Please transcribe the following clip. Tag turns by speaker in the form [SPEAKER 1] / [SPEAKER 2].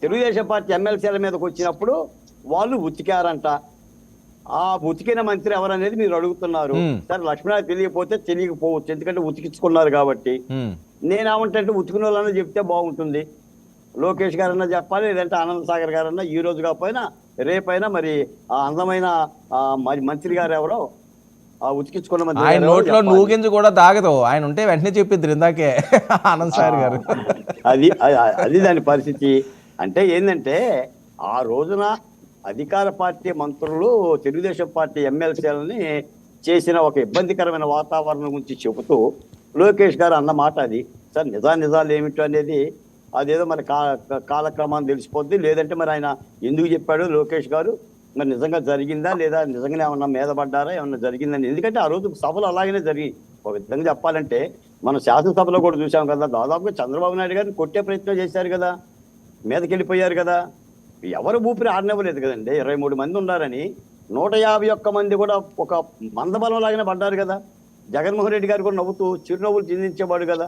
[SPEAKER 1] Telugu Desam party ఎమ్మెల్సీల మీదకి వచ్చినప్పుడు వాళ్ళు ఉతికారంట. ఆ ఉతికిన మంత్రి ఎవరనేది మీరు అడుగుతున్నారు.
[SPEAKER 2] ఉమ్,
[SPEAKER 1] సరే లక్ష్మీనారాయణ తెలియకపోతే తెలియకపోవచ్చు, ఎందుకంటే ఉతికించుకున్నారు కాబట్టి.
[SPEAKER 2] ఉమ్.
[SPEAKER 1] నేనేమంటే ఉతికిన వాళ్ళన్నా చెప్తే బాగుంటుంది. లోకేష్ గారన్నా చెప్పాలి, లేదంటే ఆనంద్ సాగర్ గారన్నా ఈ రోజు కాకపోయినా రేపైనా మరి ఆ అందమైన మరి మంత్రి గారు ఎవరో, ఆ ఉతికించుకున్న మంత్రి
[SPEAKER 2] ఆయన
[SPEAKER 1] గారు ఎవరో
[SPEAKER 2] నోట్లో
[SPEAKER 1] చెప్పాలి.
[SPEAKER 2] నూగించి కూడా తాగదు, ఆయన ఉంటే వెంటనే చెప్పిద్ది ఇందాకే ఆనంద్ సార్ గారు.
[SPEAKER 1] అది అది దాని పరిస్థితి. అంటే ఏంటంటే ఆ రోజున అధికార పార్టీ మంత్రులు తెలుగుదేశం పార్టీ ఎమ్మెల్సీలని చేసిన ఒక ఇబ్బందికరమైన వాతావరణం గురించి చెబుతూ లోకేష్ గారు అన్న మాట అది. సార్ నిజాలు ఏమిటో అనేది అదేదో మరి కాలక్రమాన్ని తెలిసిపోద్ది. లేదంటే మరి ఆయన ఎందుకు చెప్పాడు లోకేష్ గారు, మరి నిజంగా జరిగిందా లేదా, నిజంగానే ఏమన్నా మీద పడ్డారా, ఏమన్నా జరిగిందని. ఎందుకంటే ఆ రోజు సభలు అలాగనే జరిగి, ఒక విధంగా చెప్పాలంటే మనం శాసనసభలో కూడా చూసాం కదా, దాదాపుగా చంద్రబాబు నాయుడు గారిని కొట్టే ప్రయత్నం చేశారు కదా, మీదకి వెళ్ళిపోయారు కదా. ఎవరు ఊపిరి ఆడనివ్వలేదు కదండి. 23 మంది ఉన్నారని 151 మంది కూడా ఒక మందబలం లాగానే పడ్డారు కదా. జగన్మోహన్ రెడ్డి గారు కూడా నవ్వుతూ చిరునవ్వులు చిందించేవాడు కదా.